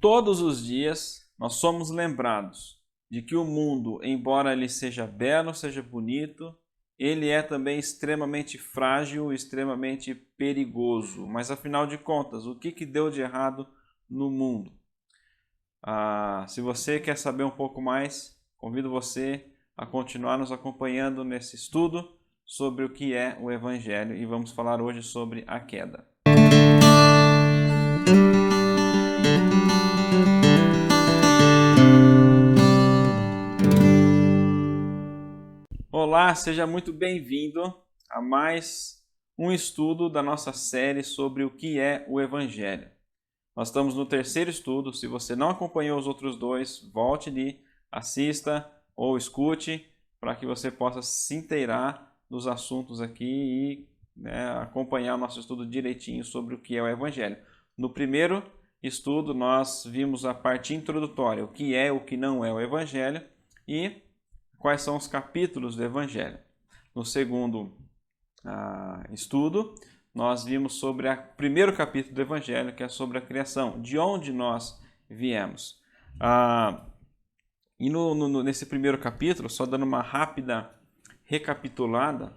Todos os dias nós somos lembrados de que o mundo, embora ele seja belo, seja bonito, ele é também extremamente frágil, extremamente perigoso. Mas afinal de contas, o que deu de errado no mundo? Se você quer saber um pouco mais, convido você a continuar nos acompanhando nesse estudo sobre o que é o Evangelho e vamos falar hoje sobre a queda. Olá, seja muito bem-vindo a mais um estudo da nossa série sobre o que é o Evangelho. Nós estamos no terceiro estudo. Se você não acompanhou os outros dois, volte ali, assista ou escute para que você possa se inteirar dos assuntos aqui e acompanhar o nosso estudo direitinho sobre o que é o Evangelho. No primeiro estudo, nós vimos a parte introdutória, o que é, o que não é o Evangelho e quais são os capítulos do Evangelho. No segundo estudo, nós vimos sobre o primeiro capítulo do Evangelho, que é sobre a criação, de onde nós viemos. Nesse primeiro capítulo, só dando uma rápida recapitulada,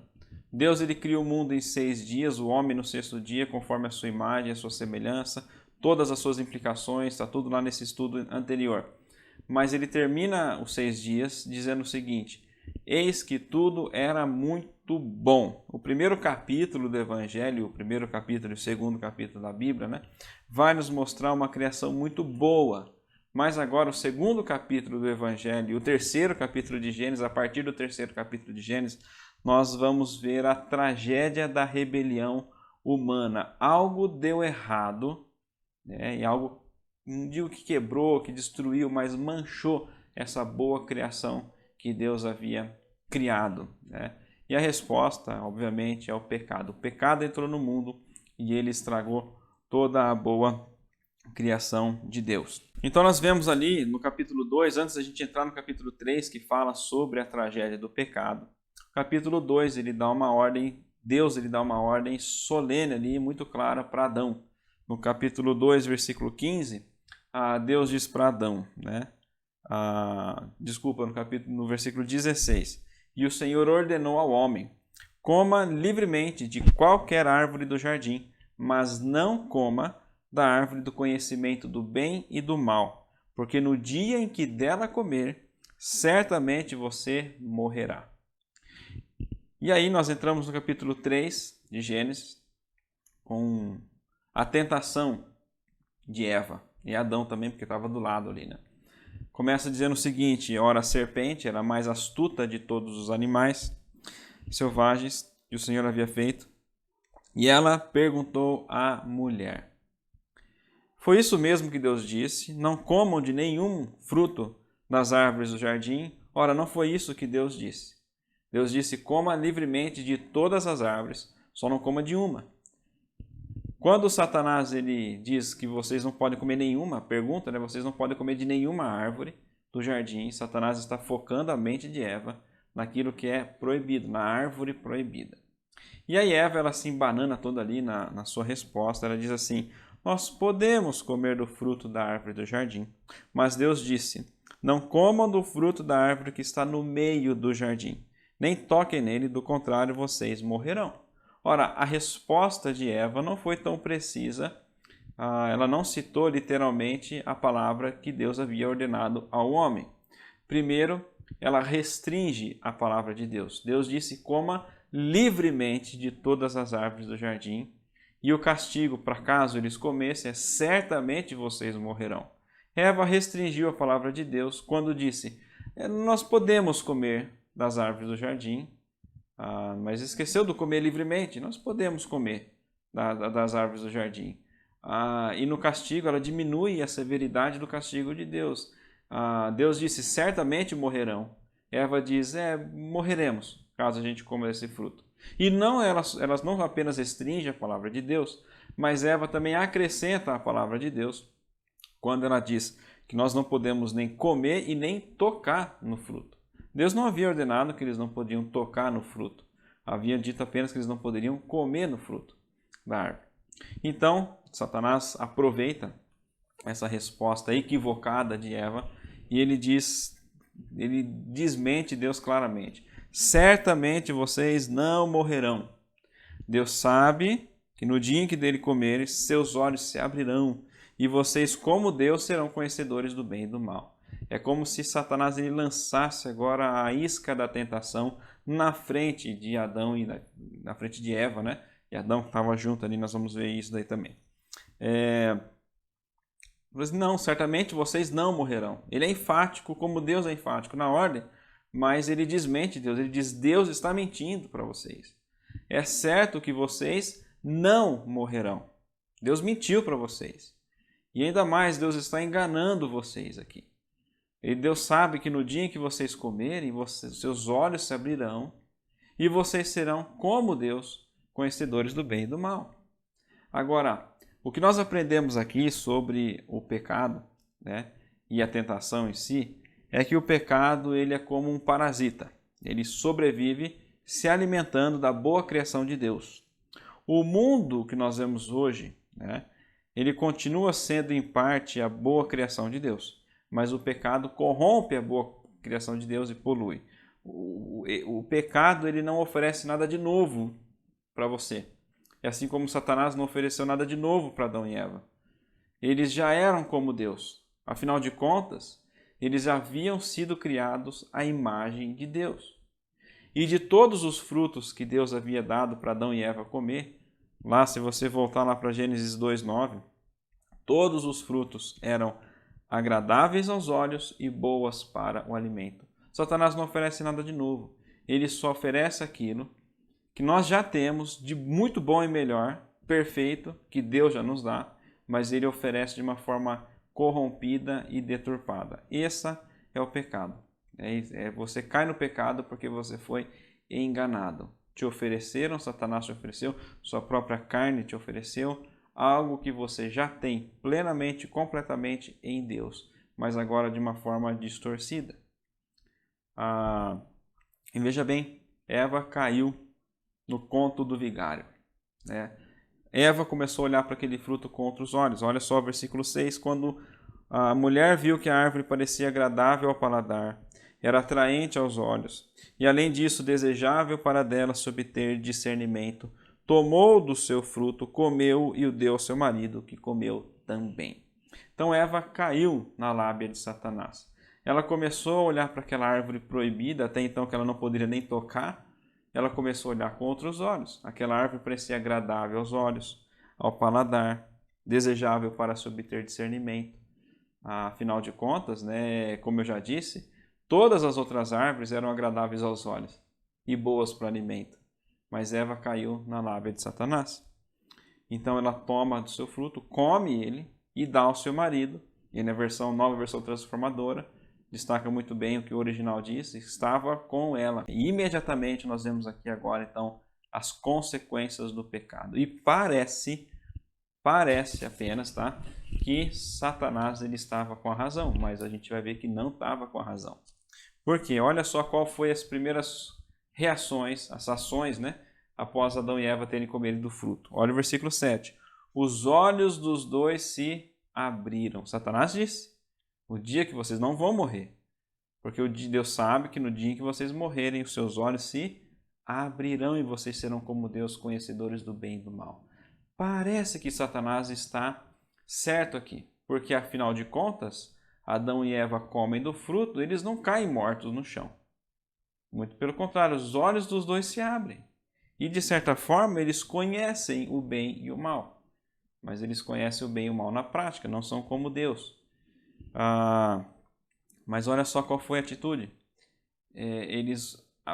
Deus ele cria o mundo em 6 dias, o homem no 6º dia, conforme a sua imagem, a sua semelhança, todas as suas implicações, está tudo lá nesse estudo anterior. Mas ele termina os 6 dias dizendo o seguinte: eis que tudo era muito bom. O primeiro capítulo do Evangelho, o primeiro capítulo e o segundo capítulo da Bíblia, vai nos mostrar uma criação muito boa. Mas agora o segundo capítulo do Evangelho e o terceiro capítulo de Gênesis, a partir do terceiro capítulo de Gênesis, nós vamos ver a tragédia da rebelião humana. Algo deu errado, e algo, não digo que quebrou, que destruiu, mas manchou essa boa criação que Deus havia criado. E a resposta, obviamente, é o pecado. O pecado entrou no mundo e ele estragou toda a boa criação de Deus. Então nós vemos ali no capítulo 2, antes da gente entrar no capítulo 3, que fala sobre a tragédia do pecado. O capítulo 2, Deus dá uma ordem solene ali, muito clara para Adão. No capítulo 2, versículo 15, Deus diz para Adão, no versículo 16, e o Senhor ordenou ao homem: coma livremente de qualquer árvore do jardim, mas não coma da árvore do conhecimento do bem e do mal, porque no dia em que dela comer, certamente você morrerá. E aí nós entramos no capítulo 3 de Gênesis, com a tentação de Eva, e Adão também, porque estava do lado ali, Começa dizendo o seguinte: ora, a serpente era a mais astuta de todos os animais selvagens que o Senhor havia feito, e ela perguntou à mulher: foi isso mesmo que Deus disse? Não comam de nenhum fruto das árvores do jardim? Ora, não foi isso que Deus disse. Deus disse: coma livremente de todas as árvores, só não coma de uma. Quando Satanás ele diz que vocês não podem comer nenhuma, vocês não podem comer de nenhuma árvore do jardim, Satanás está focando a mente de Eva naquilo que é proibido, na árvore proibida. E aí Eva, ela se embanana toda ali na sua resposta, ela diz assim: nós podemos comer do fruto da árvore do jardim, mas Deus disse: não comam do fruto da árvore que está no meio do jardim, nem toquem nele, do contrário vocês morrerão. Ora, a resposta de Eva não foi tão precisa, ela não citou literalmente a palavra que Deus havia ordenado ao homem. Primeiro, ela restringe a palavra de Deus. Deus disse: coma livremente de todas as árvores do jardim, e o castigo, para caso eles comessem, é certamente vocês morrerão. Eva restringiu a palavra de Deus quando disse: nós podemos comer das árvores do jardim, mas esqueceu do comer livremente. Nós podemos comer das árvores do jardim. E no castigo, ela diminui a severidade do castigo de Deus. Deus disse: certamente morrerão. Eva diz: morreremos, caso a gente coma esse fruto. E elas não apenas restringem a palavra de Deus, mas Eva também acrescenta a palavra de Deus quando ela diz que nós não podemos nem comer e nem tocar no fruto. Deus não havia ordenado que eles não podiam tocar no fruto. Havia dito apenas que eles não poderiam comer no fruto da árvore. Então, Satanás aproveita essa resposta equivocada de Eva, e ele desmente Deus claramente. Certamente vocês não morrerão. Deus sabe que no dia em que dele comerem, seus olhos se abrirão, e vocês, como Deus, serão conhecedores do bem e do mal. É como se Satanás ele lançasse agora a isca da tentação na frente de Adão e na frente de Eva, né? E Adão estava junto ali, nós vamos ver isso daí também. Não, certamente vocês não morrerão. Ele é enfático, como Deus é enfático na ordem, mas ele desmente Deus. Ele diz: Deus está mentindo para vocês. É certo que vocês não morrerão. Deus mentiu para vocês. E ainda mais, Deus está enganando vocês aqui. E Deus sabe que no dia em que vocês comerem, seus olhos se abrirão e vocês serão, como Deus, conhecedores do bem e do mal. Agora, o que nós aprendemos aqui sobre o pecado, né, e a tentação em si, é que o pecado ele é como um parasita. Ele sobrevive se alimentando da boa criação de Deus. O mundo que nós vemos hoje, né, ele continua sendo em parte a boa criação de Deus, mas o pecado corrompe a boa criação de Deus e polui. O pecado ele não oferece nada de novo para você. É assim como Satanás não ofereceu nada de novo para Adão e Eva. Eles já eram como Deus. Afinal de contas, eles haviam sido criados à imagem de Deus. E de todos os frutos que Deus havia dado para Adão e Eva comer, lá, se você voltar lá para Gênesis 2:9, todos os frutos eram agradáveis aos olhos e boas para o alimento. Satanás não oferece nada de novo. Ele só oferece aquilo que nós já temos de muito bom e melhor, perfeito, que Deus já nos dá, mas ele oferece de uma forma corrompida e deturpada. Esse é o pecado. Você cai no pecado porque você foi enganado. Te ofereceram, Satanás te ofereceu, sua própria carne te ofereceu algo que você já tem plenamente, completamente em Deus, mas agora de uma forma distorcida. E veja bem, Eva caiu no conto do vigário, né? Eva começou a olhar para aquele fruto com outros olhos. Olha só o versículo 6, quando a mulher viu que a árvore parecia agradável ao paladar, era atraente aos olhos, e além disso desejável para dela se obter discernimento, tomou do seu fruto, comeu e o deu ao seu marido, que comeu também. Então Eva caiu na lábia de Satanás. Ela começou a olhar para aquela árvore proibida, até então que ela não poderia nem tocar. Ela começou a olhar com outros olhos. Aquela árvore parecia agradável aos olhos, ao paladar, desejável para se obter discernimento. Afinal de contas, né, como eu já disse, todas as outras árvores eram agradáveis aos olhos e boas para alimento. Mas Eva caiu na lábia de Satanás. Então ela toma do seu fruto, come ele e dá ao seu marido. E na nova versão transformadora, destaca muito bem o que o original diz, estava com ela. E imediatamente nós vemos aqui agora, então, as consequências do pecado. E parece apenas, tá, que Satanás ele estava com a razão, mas a gente vai ver que não estava com a razão. Porque olha só qual foi as primeiras reações, as ações, né, após Adão e Eva terem comido do fruto. Olha o versículo 7. Os olhos dos dois se abriram. Satanás disse: o dia que vocês não vão morrer, porque Deus sabe que no dia em que vocês morrerem, os seus olhos se abrirão e vocês serão como Deus, conhecedores do bem e do mal. Parece que Satanás está certo aqui, porque afinal de contas, Adão e Eva comem do fruto, eles não caem mortos no chão. Muito pelo contrário, os olhos dos dois se abrem. E de certa forma, eles conhecem o bem e o mal. Mas eles conhecem o bem e o mal na prática, não são como Deus. Mas olha só qual foi a atitude.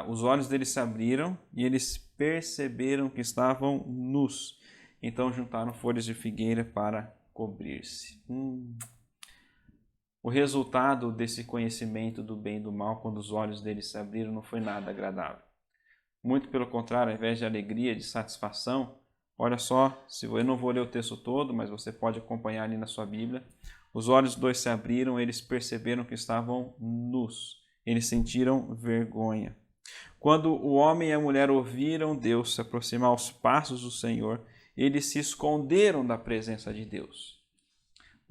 Os olhos deles se abriram e eles perceberam que estavam nus. Então juntaram folhas de figueira para cobrir-se. O resultado desse conhecimento do bem e do mal, quando os olhos deles se abriram, não foi nada agradável. Muito pelo contrário, ao invés de alegria, de satisfação, olha só, eu não vou ler o texto todo, mas você pode acompanhar ali na sua Bíblia. Os olhos dos dois se abriram, eles perceberam que estavam nus. Eles sentiram vergonha. Quando o homem e a mulher ouviram Deus se aproximar aos passos do Senhor, eles se esconderam da presença de Deus.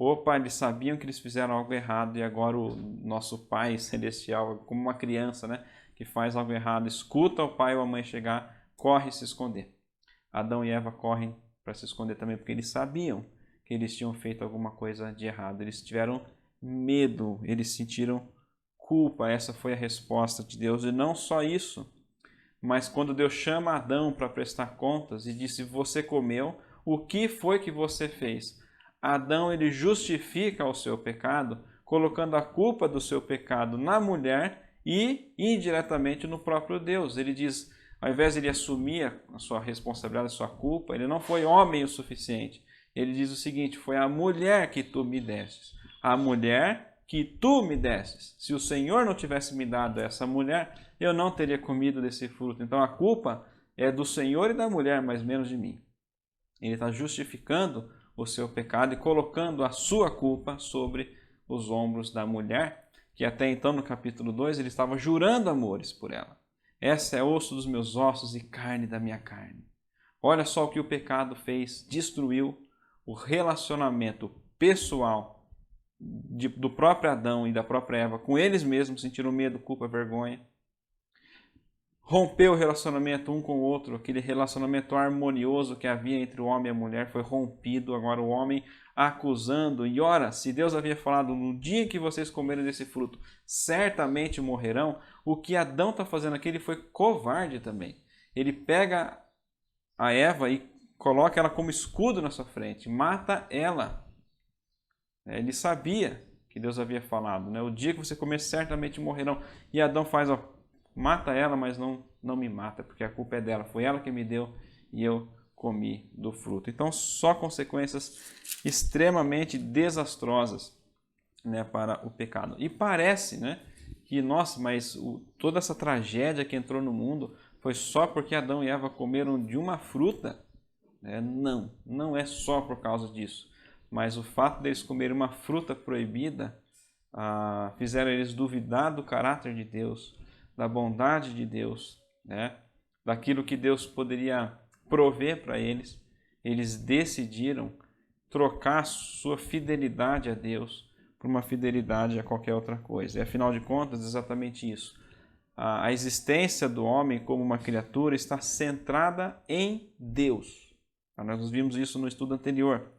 Opa, eles sabiam que eles fizeram algo errado e agora o nosso Pai Celestial, como uma criança, né, que faz algo errado, escuta o pai ou a mãe chegar, corre se esconder. Adão e Eva correm para se esconder também porque eles sabiam que eles tinham feito alguma coisa de errado. Eles tiveram medo, eles sentiram culpa. Essa foi a resposta de Deus. E não só isso, mas quando Deus chama Adão para prestar contas e disse: você comeu, o que foi que você fez? Adão, ele justifica o seu pecado, colocando a culpa do seu pecado na mulher e indiretamente no próprio Deus. Ele diz, ao invés de ele assumir a sua responsabilidade, a sua culpa, ele não foi homem o suficiente. Ele diz o seguinte: foi a mulher que tu me destes. A mulher que tu me destes. Se o Senhor não tivesse me dado essa mulher, eu não teria comido desse fruto. Então a culpa é do Senhor e da mulher, mas menos de mim. Ele está justificando o seu pecado e colocando a sua culpa sobre os ombros da mulher, que até então no capítulo 2 ele estava jurando amores por ela. Essa é osso dos meus ossos e carne da minha carne. Olha só o que o pecado fez, destruiu o relacionamento pessoal do próprio Adão e da própria Eva com eles mesmos, sentiram medo, culpa, vergonha. Rompeu o relacionamento um com o outro, aquele relacionamento harmonioso que havia entre o homem e a mulher foi rompido. Agora o homem acusando, e ora, se Deus havia falado: no dia que vocês comerem desse fruto, certamente morrerão. O que Adão está fazendo aqui, ele foi covarde também. Ele pega a Eva e coloca ela como escudo na sua frente, mata ela. Ele sabia que Deus havia falado, né? O dia que você comer, certamente morrerão. E Adão faz, mata ela, mas não me mata, porque a culpa é dela. Foi ela que me deu e eu comi do fruto. Então, só consequências extremamente desastrosas, né, para o pecado. E parece, né, que, nossa, mas toda essa tragédia que entrou no mundo foi só porque Adão e Eva comeram de uma fruta? Não é só por causa disso. Mas o fato deles comerem uma fruta proibida fizeram eles duvidar do caráter de Deus, da bondade de Deus, né? Daquilo que Deus poderia prover para eles. Eles decidiram trocar sua fidelidade a Deus por uma fidelidade a qualquer outra coisa. E afinal de contas, exatamente isso. A existência do homem como uma criatura está centrada em Deus. Nós vimos isso no estudo anterior.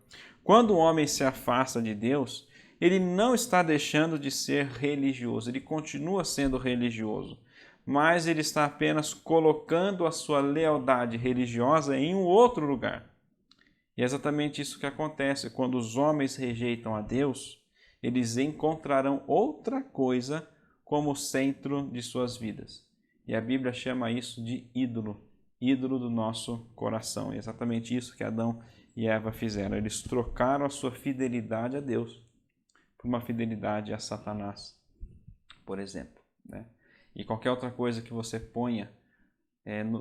Quando o homem se afasta de Deus, ele não está deixando de ser religioso, ele continua sendo religioso, mas ele está apenas colocando a sua lealdade religiosa em um outro lugar. E é exatamente isso que acontece quando os homens rejeitam a Deus. Eles encontrarão outra coisa como centro de suas vidas. E a Bíblia chama isso de ídolo, ídolo do nosso coração. E é exatamente isso que Adão e Eva fizeram. Eles trocaram a sua fidelidade a Deus por uma fidelidade a Satanás, por exemplo, né? E qualquer outra coisa que você ponha,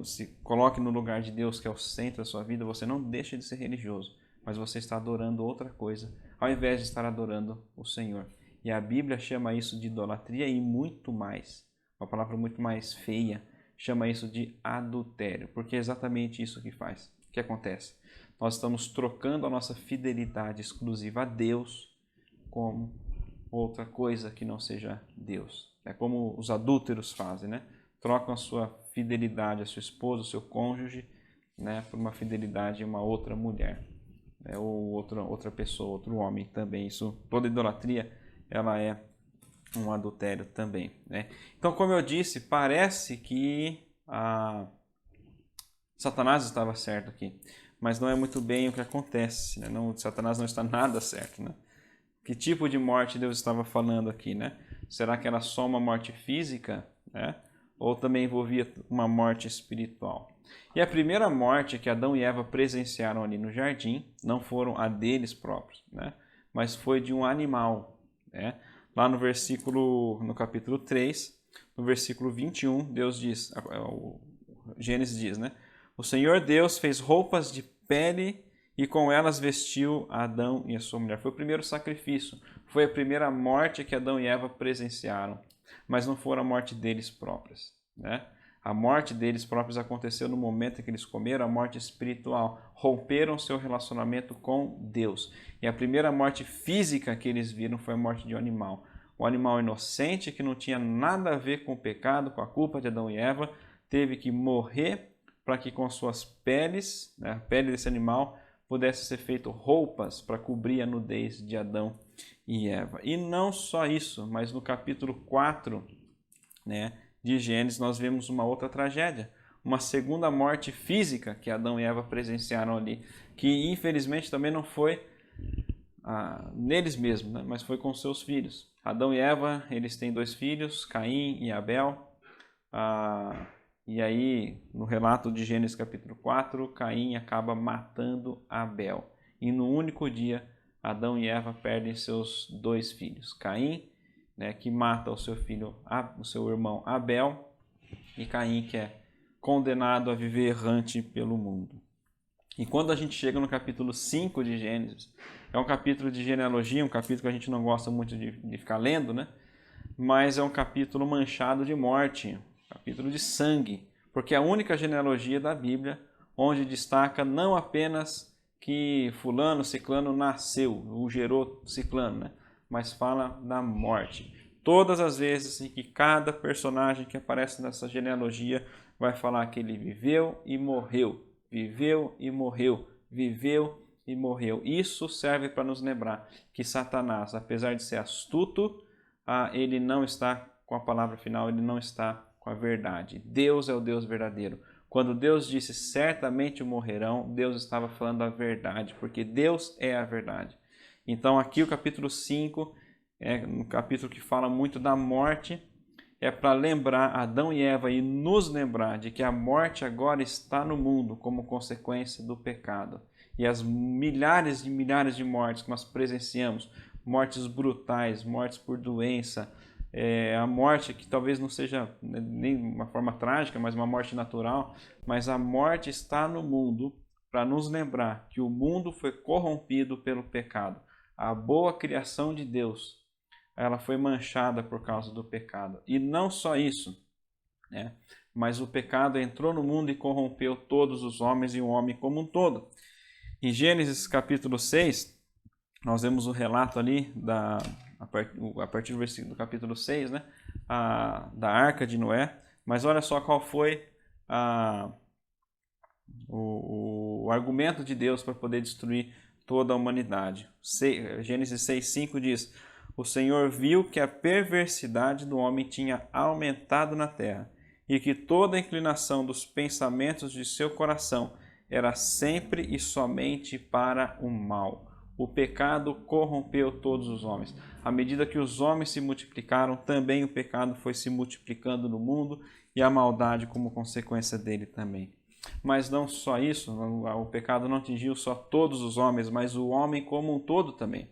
se coloque no lugar de Deus, que é o centro da sua vida, você não deixa de ser religioso, mas você está adorando outra coisa, ao invés de estar adorando o Senhor. E a Bíblia chama isso de idolatria e muito mais, uma palavra muito mais feia, chama isso de adultério, porque é exatamente isso que faz. O que acontece? Nós estamos trocando a nossa fidelidade exclusiva a Deus como outra coisa que não seja Deus. É como os adúlteros fazem, né? Trocam a sua fidelidade a sua esposa, ao seu cônjuge, né, por uma fidelidade a uma outra mulher, né, ou outra pessoa, outro homem também. Isso, toda idolatria, ela é um adultério também, né? Então, como eu disse, parece que Satanás estava certo aqui, mas não é muito bem o que acontece, né? Satanás não está nada certo, né? Que tipo de morte Deus estava falando aqui, né? Será que era só uma morte física, né? Ou também envolvia uma morte espiritual? E a primeira morte que Adão e Eva presenciaram ali no jardim não foram a deles próprios, né? Mas foi de um animal, né? Lá no capítulo 3, no versículo 21, Deus diz, Gênesis diz, né? O Senhor Deus fez roupas de pele e com elas vestiu Adão e a sua mulher. Foi o primeiro sacrifício, foi a primeira morte que Adão e Eva presenciaram, mas não foi a morte deles próprios, né? A morte deles próprios aconteceu no momento em que eles comeram a morte espiritual, romperam seu relacionamento com Deus. E a primeira morte física que eles viram foi a morte de um animal. Um animal inocente que não tinha nada a ver com o pecado, com a culpa de Adão e Eva, teve que morrer para que com suas peles, né, a pele desse animal, pudesse ser feito roupas para cobrir a nudez de Adão e Eva. E não só isso, mas no capítulo 4, né, de Gênesis, nós vemos uma outra tragédia, uma segunda morte física que Adão e Eva presenciaram ali, que infelizmente também não foi neles mesmos, né, mas foi com seus filhos. Adão e Eva, eles têm 2 filhos, Caim e Abel. E aí, no relato de Gênesis capítulo 4, Caim acaba matando Abel. E no único dia, Adão e Eva perdem seus 2 filhos. Caim, né, que mata o seu filho, o seu irmão Abel, e Caim, que é condenado a viver errante pelo mundo. E quando a gente chega no capítulo 5 de Gênesis, é um capítulo de genealogia, um capítulo que a gente não gosta muito de ficar lendo, né? Mas é um capítulo manchado de morte, capítulo de sangue, porque é a única genealogia da Bíblia onde destaca não apenas que fulano, ciclano nasceu, o gerou ciclano, né? Mas fala da morte. Todas as vezes em que cada personagem que aparece nessa genealogia vai falar que ele viveu e morreu, viveu e morreu, viveu e morreu. Isso serve para nos lembrar que Satanás, apesar de ser astuto, ele não está com a palavra final, ele não está com a verdade. Deus é o Deus verdadeiro. Quando Deus disse certamente morrerão, Deus estava falando a verdade, porque Deus é a verdade. Então aqui o capítulo 5 é um capítulo que fala muito da morte, é para lembrar Adão e Eva e nos lembrar de que a morte agora está no mundo como consequência do pecado. E as milhares de mortes que nós presenciamos, mortes brutais, mortes por doença, a morte que talvez não seja nem uma forma trágica, mas uma morte natural, mas a morte está no mundo para nos lembrar que o mundo foi corrompido pelo pecado. A boa criação de Deus, ela foi manchada por causa do pecado. E não só isso, né? Mas o pecado entrou no mundo e corrompeu todos os homens e o homem como um todo. Em Gênesis capítulo 6, nós vemos o relato ali, a partir do capítulo 6, né? Da Arca de Noé. Mas olha só qual foi o argumento de Deus para poder destruir toda a humanidade. Gênesis 6,5 diz: o Senhor viu que a perversidade do homem tinha aumentado na terra, e que toda a inclinação dos pensamentos de seu coração era sempre e somente para o mal. O pecado corrompeu todos os homens. À medida que os homens se multiplicaram, também o pecado foi se multiplicando no mundo e a maldade como consequência dele também. Mas não só isso, o pecado não atingiu só todos os homens, mas o homem como um todo também.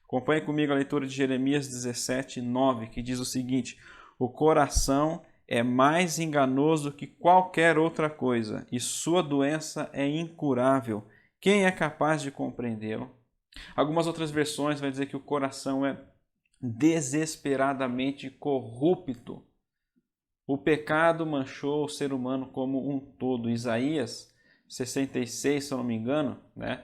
Acompanhe comigo a leitura de Jeremias 17:9, que diz o seguinte: o coração é mais enganoso que qualquer outra coisa, e sua doença é incurável. Quem é capaz de compreendê-lo? Algumas outras versões vai dizer que o coração é desesperadamente corrupto. O pecado manchou o ser humano como um todo. Isaías 66, se eu não me engano, né?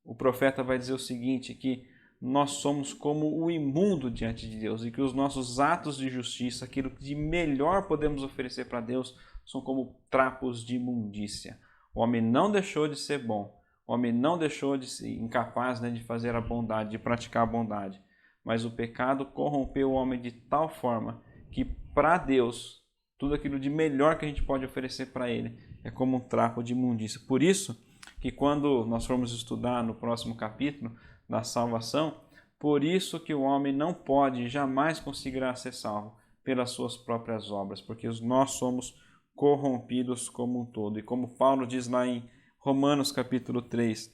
O profeta vai dizer o seguinte, que nós somos como o imundo diante de Deus e que os nossos atos de justiça, aquilo que de melhor podemos oferecer para Deus, são como trapos de imundícia. O homem não deixou de ser bom, o homem não deixou de ser incapaz, né, de fazer a bondade, de praticar a bondade, mas o pecado corrompeu o homem de tal forma que para Deus, tudo aquilo de melhor que a gente pode oferecer para Ele é como um trapo de imundícia. Por isso que quando nós formos estudar no próximo capítulo da salvação, por isso que o homem não pode, jamais conseguirá ser salvo pelas suas próprias obras, porque nós somos corrompidos como um todo. E como Paulo diz lá em Romanos capítulo 3,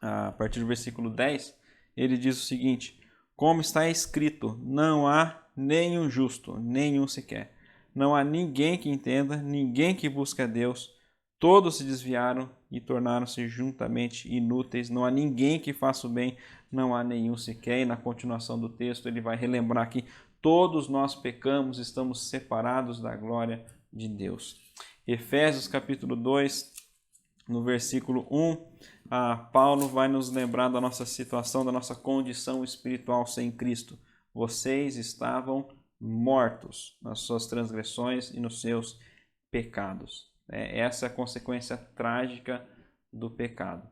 a partir do versículo 10, ele diz o seguinte: como está escrito, não há nenhum justo, nenhum sequer. Não há ninguém que entenda, ninguém que busque a Deus. Todos se desviaram e tornaram-se juntamente inúteis. Não há ninguém que faça o bem, não há nenhum sequer. E na continuação do texto ele vai relembrar que todos nós pecamos, estamos separados da glória de Deus. Efésios capítulo 2, no versículo 1, Paulo vai nos lembrar da nossa situação, da nossa condição espiritual sem Cristo. Vocês estavam mortos nas suas transgressões e nos seus pecados. Essa é a consequência trágica do pecado.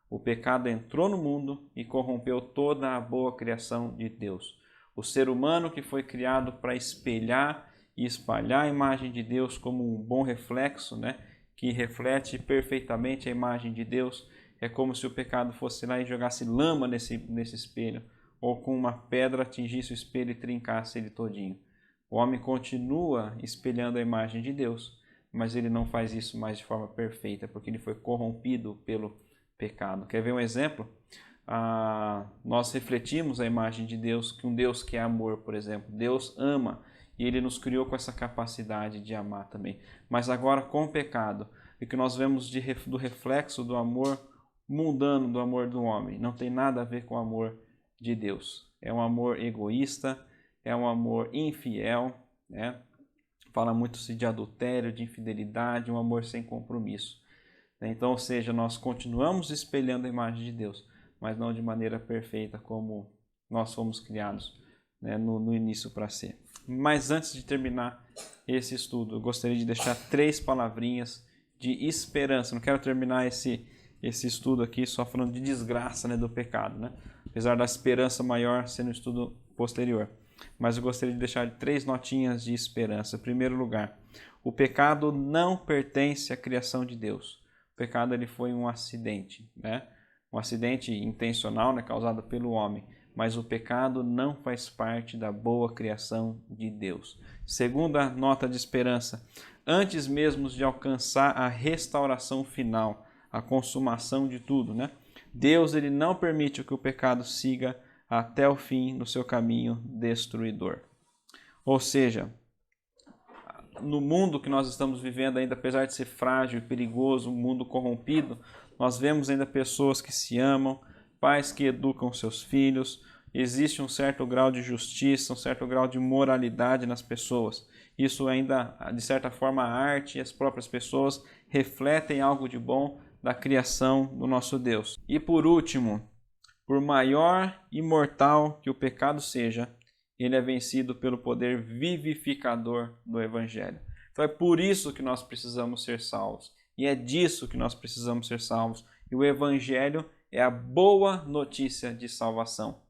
O pecado entrou no mundo e corrompeu toda a boa criação de Deus. O ser humano que foi criado para espelhar e espalhar a imagem de Deus como um bom reflexo, que reflete perfeitamente a imagem de Deus, é como se o pecado fosse lá e jogasse lama nesse espelho, ou com uma pedra atingisse o espelho e trincasse ele todinho. O homem continua espelhando a imagem de Deus, mas ele não faz isso mais de forma perfeita, porque ele foi corrompido pelo pecado. Quer ver um exemplo? Nós refletimos a imagem de Deus, que um Deus que é amor, por exemplo. Deus ama e Ele nos criou com essa capacidade de amar também. Mas agora com o pecado, o que nós vemos do reflexo do amor mundano, do amor do homem, não tem nada a ver com o amor de Deus. É um amor egoísta, é um amor infiel, Fala muito-se de adultério, de infidelidade, um amor sem compromisso. Então, ou seja, nós continuamos espelhando a imagem de Deus, mas não de maneira perfeita como nós fomos criados no início para ser. Mas antes de terminar esse estudo, eu gostaria de deixar 3 palavrinhas de esperança. Não quero terminar esse estudo aqui só falando de desgraça do pecado, apesar da esperança maior ser no estudo posterior. Mas eu gostaria de deixar 3 notinhas de esperança. Em primeiro lugar, o pecado não pertence à criação de Deus. O pecado ele foi um acidente, um acidente intencional, causado pelo homem. Mas o pecado não faz parte da boa criação de Deus. Segunda nota de esperança, antes mesmo de alcançar a restauração final, a consumação de tudo, Deus ele não permite que o pecado siga até o fim no seu caminho destruidor. Ou seja, no mundo que nós estamos vivendo ainda, apesar de ser frágil e perigoso, um mundo corrompido, nós vemos ainda pessoas que se amam, pais que educam seus filhos, existe um certo grau de justiça, um certo grau de moralidade nas pessoas. Isso ainda, de certa forma, a arte e as próprias pessoas refletem algo de bom da criação do nosso Deus. E por último, por maior e mortal que o pecado seja, ele é vencido pelo poder vivificador do Evangelho. Então é por isso que nós precisamos ser salvos. E é disso que nós precisamos ser salvos. E o Evangelho é a boa notícia de salvação.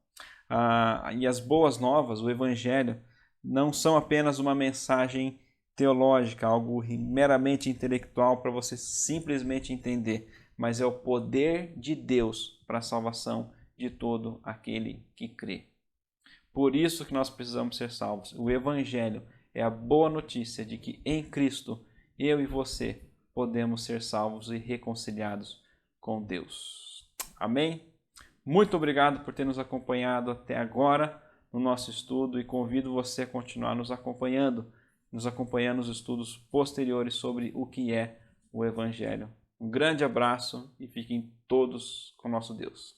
E as boas novas, o Evangelho, não são apenas uma mensagem teológica, algo meramente intelectual para você simplesmente entender, mas é o poder de Deus para a salvação de todo aquele que crê. Por isso que nós precisamos ser salvos. O Evangelho é a boa notícia de que em Cristo, eu e você podemos ser salvos e reconciliados com Deus. Amém? Muito obrigado por ter nos acompanhado até agora no nosso estudo e convido você a continuar nos acompanhando nos estudos posteriores sobre o que é o Evangelho. Um grande abraço e fiquem todos com nosso Deus.